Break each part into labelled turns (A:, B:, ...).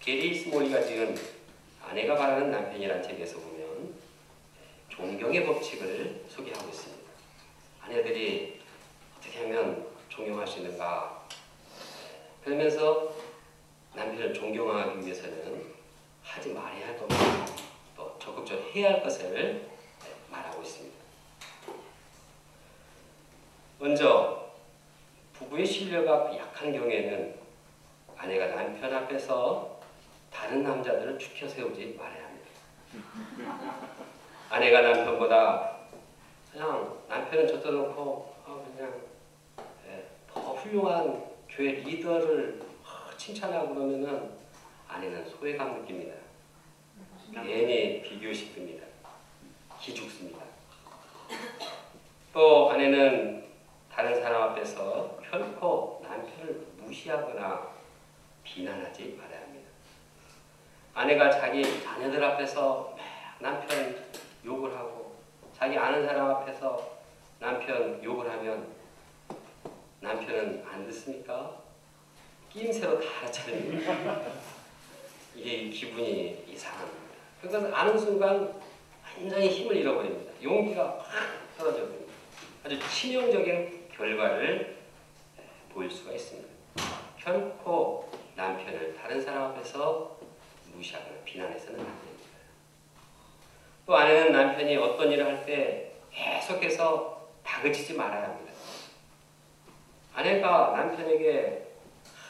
A: 게리 스몰리가 지은 아내가 바라는 남편이라는 책에서 보면 존경의 법칙을 소개하고 있습니다. 아내들이 어떻게 하면 존경할 수 있는가? 그러면서 남편을 존경하기 위해서는 하지 말아야 할 것과 또 적극적으로 해야 할 것을 말하고 있습니다. 먼저 부부의 신뢰가 약한 경우에는 아내가 남편 앞에서 다른 남자들을 추켜 세우지 말아야 합니다. 아내가 남편보다 그냥 남편은 젖어 놓고 그냥 더 훌륭한 교회 리더를 칭찬하고 그러면은 아내는 소외감 느낍니다. 괜히 비교의식 듭니다. 기죽습니다. 또 아내는 다른 사람 앞에서 결코 남편을 무시하거나 비난하지 말아야 합니다. 아내가 자기 자녀들 앞에서 남편 욕을 하고 자기 아는 사람 앞에서 남편 욕을 하면 남편은 안 듣습니까? 끼임새로 다 알아차립니다. 이게 기분이 이상합니다. 그것을 아는 순간 완전히 힘을 잃어버립니다. 용기가 확 떨어져 버립니다. 아주 치명적인 결과를 보일 수가 있습니다. 결코 남편을 다른 사람 앞에서 무시하거나 비난해서는 안 됩니다. 또 아내는 남편이 어떤 일을 할 때 계속해서 다그치지 말아야 합니다. 아내가 남편에게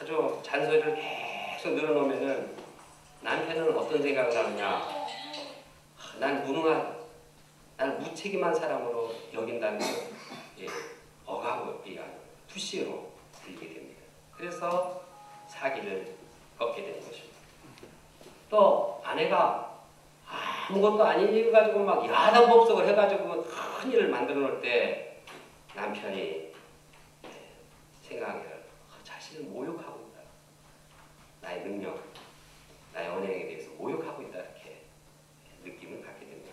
A: 아주 잔소리를 계속 늘어놓으면은 남편은 어떤 생각을 하느냐? 난 무능한, 난 무책임한 사람으로 여긴다는 억하고 투시로 들게 됩니다. 그래서 사기를 꺾게 되는 것입니다. 또 아내가 아무것도 아닌 일 가지고 막 야단법석을 해가지고 큰 일을 만들어 놓을 때 남편이 생각하기를 자신을 모욕하고 있다. 나의 능력, 나의 언행에 대해서 모욕하고 있다. 이렇게 느낌을 갖게 됩니다.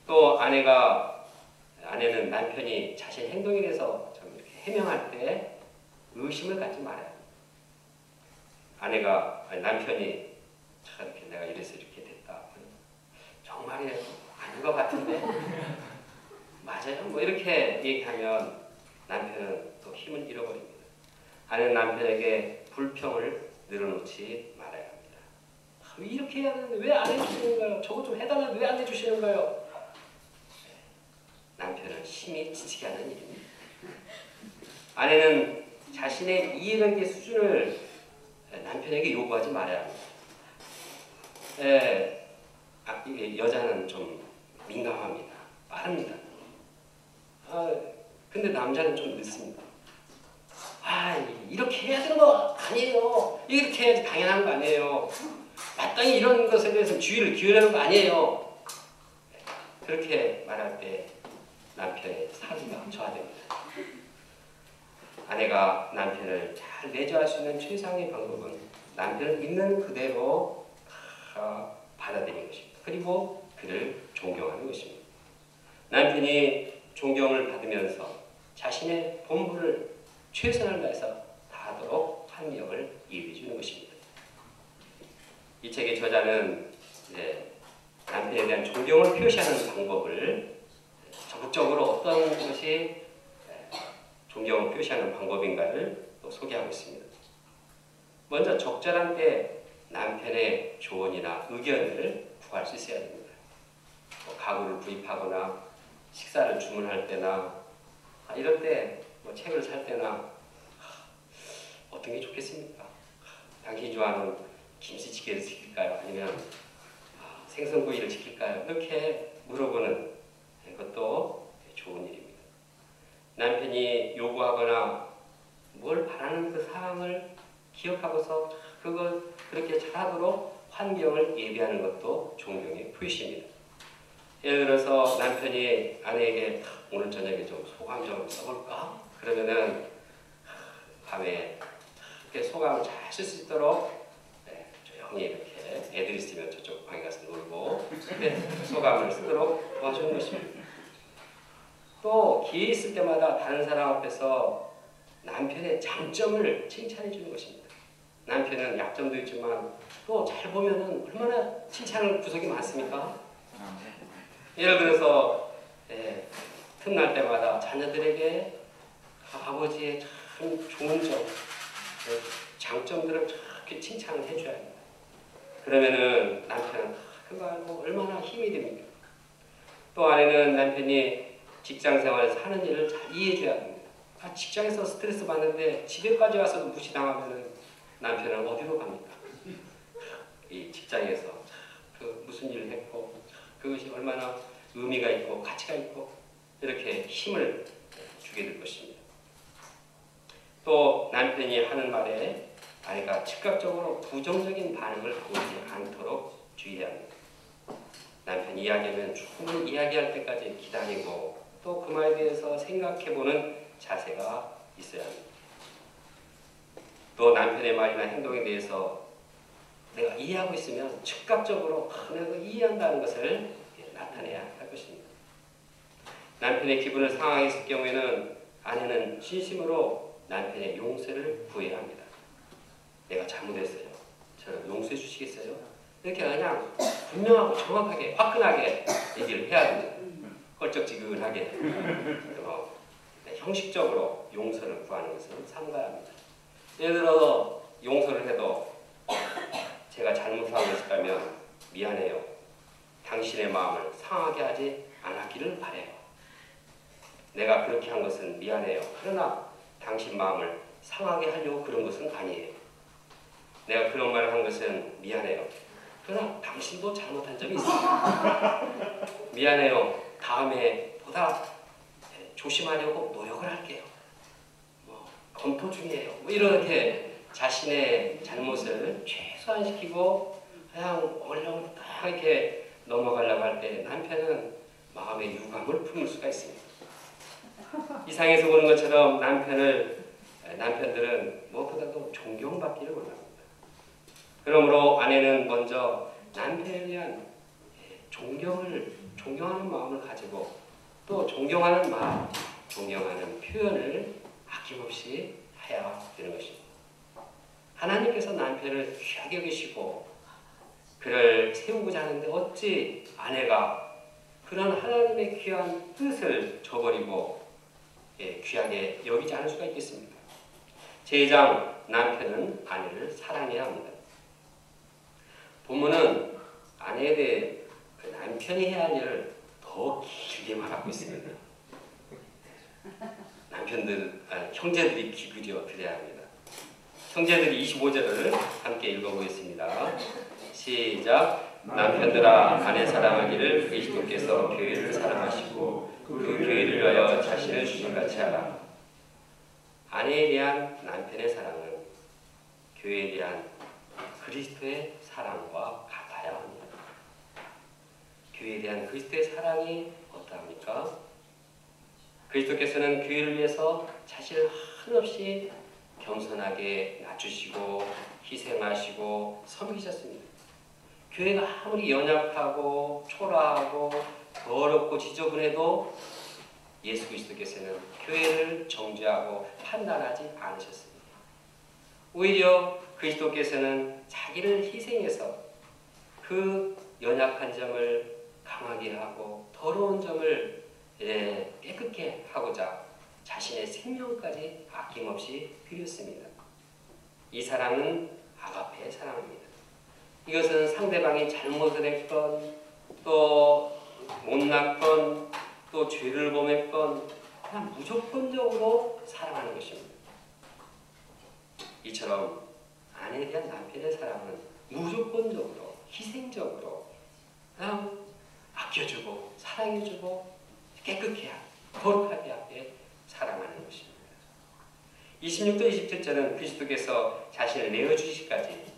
A: 또 아내는 남편이 자신의 행동에 대해서 좀 이렇게 해명할 때 의심을 갖지 말아야 합니다. 남편이 이렇게 내가 이래서 이렇게 됐다. 정말이에요? 아닌 것 같은데? 맞아요? 뭐 이렇게 얘기하면 남편은 또 힘을 잃어버립니다. 아내는 남편에게 불평을 늘어놓지 말아야 합니다. 왜 이렇게 해야 되는데 왜 안 해주시는 거예요? 저거 좀 해달라는데 왜 안 해주시는 거예요? 남편은 심히 지치게 하는 일입니다. 아내는 자신의 이해관계 수준을 남편에게 요구하지 말아야 합니다. 여자는 좀 민감합니다. 빠릅니다. 근데 남자는 좀 늦습니다. 이렇게 해야 되는 거 아니에요. 이렇게 해야지 당연한 거 아니에요. 마땅히 이런 것에 대해서 주의를 기울이는 거 아니에요. 그렇게 말할 때 남편의 사기가 저하됩니다. 아내가 남편을 잘 내조할 수 있는 최상의 방법은 남편을 있는 그대로 받아들이는 것입니다. 그리고 그를 존경하는 것입니다. 남편이 존경을 받으면서 자신의 본분을 최선을 다해서 다하도록 환경을 이해해 주는 것입니다. 이 책의 저자는 남편에 대한 존경을 표시하는 방법을 적극적으로 어떤 것이 존경을 표시하는 방법인가를 또 소개하고 있습니다. 먼저 적절한 때 남편의 조언이나 의견을 구할 수 있어야 됩니다. 가구를 구입하거나 식사를 주문할 때나 이럴 때 책을 살 때나 어떤 게 좋겠습니까? 당신이 좋아하는 김치찌개를 시킬까요? 아니면 생선구이를 시킬까요? 이렇게 물어보는 것도 좋은 일입니다. 남편이 요구하거나 뭘 바라는 그 사항을 기억하고서 그걸 그렇게 잘하도록 환경을 예비하는 것도 존경의 표시입니다. 예를 들어서 남편이 아내에게 오늘 저녁에 좀 소감 좀 써볼까? 그러면은 밤에 이렇게 소감을 잘 쓸 수 있도록 조용히 이렇게 애들 있으면 저쪽 방에 가서 놀고 소감을 쓰도록 도와주는 것입니다. 또 기회 있을 때마다 다른 사람 앞에서 남편의 장점을 칭찬해 주는 것입니다. 남편은 약점도 있지만 또 잘 보면은 얼마나 칭찬할 구석이 많습니까? 예를 들어서 틈날 때마다 자녀들에게 아버지의 참 좋은 점, 장점들을 이렇게 칭찬을 해줘야 합니다. 그러면은 남편은 그거 알고 얼마나 힘이 됩니까? 또 아내는 남편이 직장 생활에서 하는 일을 잘 이해해줘야 합니다. 직장에서 스트레스 받는데 집에까지 와서도 무시당하면 남편은 어디로 갑니까? 이 직장에서 그 무슨 일을 했고 그것이 얼마나 의미가 있고 가치가 있고 이렇게 힘을 주게 될 것입니다. 또 남편이 하는 말에 아내가 즉각적으로 부정적인 반응을 보이지 않도록 주의해야 합니다. 남편이 이야기하면 충분히 이야기할 때까지 기다리고 또 그 말에 대해서 생각해보는 자세가 있어야 합니다. 또 남편의 말이나 행동에 대해서 내가 이해하고 있으면 즉각적으로 내가 이해한다는 것을 나타내야 할 것입니다. 남편의 기분을 상하게 했을 경우에는 아내는 진심으로 남편의 용서를 구해야 합니다. 내가 잘못했어요. 저를 용서해 주시겠어요? 이렇게 그냥 분명하고 정확하게 화끈하게 얘기를 해야 됩니다. 껄쩍지근하게 형식적으로 용서를 구하는 것은 삼가야 합니다. 예를 들어 용서를 해도 제가 잘못한 것이라면 미안해요. 당신의 마음을 상하게 하지 않았기를 바라요. 내가 그렇게 한 것은 미안해요. 그러나 당신 마음을 상하게 하려고 그런 것은 아니에요. 내가 그런 말을 한 것은 미안해요. 그러나 당신도 잘못한 점이 있습니다. 미안해요. 다음에 보다 조심하려고 노력을 할게요. 검토 중이에요. 이렇게 자신의 잘못을 최소화시키고 그냥 얼른 딱 이렇게 넘어가려고 할 때 남편은 마음의 유감을 품을 수가 있습니다. 이상에서 보는 것처럼 남편들은 무엇보다도 존경받기를 원합니다. 그러므로 아내는 먼저 남편에 대한 존경하는 마음을 가지고 또 존경하는 마음, 존경하는 표현을 아낌없이 해야 되는 것입니다. 하나님께서 남편을 귀하게 여기시고 그를 세우고자 하는데 어찌 아내가 그런 하나님의 귀한 뜻을 저버리고 귀하게 여기지 않을 수가 있겠습니까? 제2장 남편은 아내를 사랑해야 합니다. 본문은 아내에 대해 그 남편이 해야 할 일을 더 길게 말하고 있습니다. 형제들이 귀 기울여 들어야 합니다. 형제들이 25절을 함께 읽어보겠습니다. 시작. 남편들아 아내 사랑하기를 그리스도께서 교회를 사랑하시고 그 교회를 위하여 자신을 주신같이 하라. 아내에 대한 남편의 사랑은 교회에 대한 그리스도의 사랑과 같아야 합니다. 교회에 대한 그리스도의 사랑이 어떠합니까? 그리스도께서는 교회를 위해서 자신을 한없이 겸손하게 낮추시고 희생하시고 섬기셨습니다. 교회가 아무리 연약하고 초라하고 더럽고 지저분해도 예수 그리스도께서는 교회를 정죄하고 판단하지 않으셨습니다. 오히려 그리스도께서는 자기를 희생해서 그 연약한 점을 강하게 하고 더러운 점을 깨끗게 하고자 자신의 생명까지 아낌없이 드렸습니다. 이 사랑은 아가페의 사랑입니다. 이것은 상대방이 잘못을 했건 또 못났건 또 죄를 범했건 그냥 무조건적으로 사랑하는 것입니다. 이처럼 아내에 대한 남편의 사랑은 무조건적으로 희생적으로 그냥 아껴주고 사랑해주고 깨끗게 거룩하게 하게 사랑하는 것입니다. 26절 27절은 그리스도께서 자신을 내어주시기까지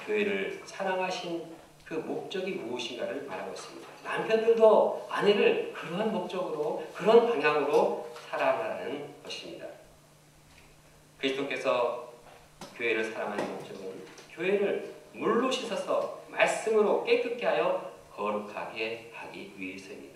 A: 교회를 사랑하신 그 목적이 무엇인가를 말하고 있습니다. 남편들도 아내를 그러한 목적으로 그런 방향으로 사랑하는 것입니다. 그리스도께서 교회를 사랑하는 목적은 교회를 물로 씻어서 말씀으로 깨끗게 하여 거룩하게 하기 위해서입니다.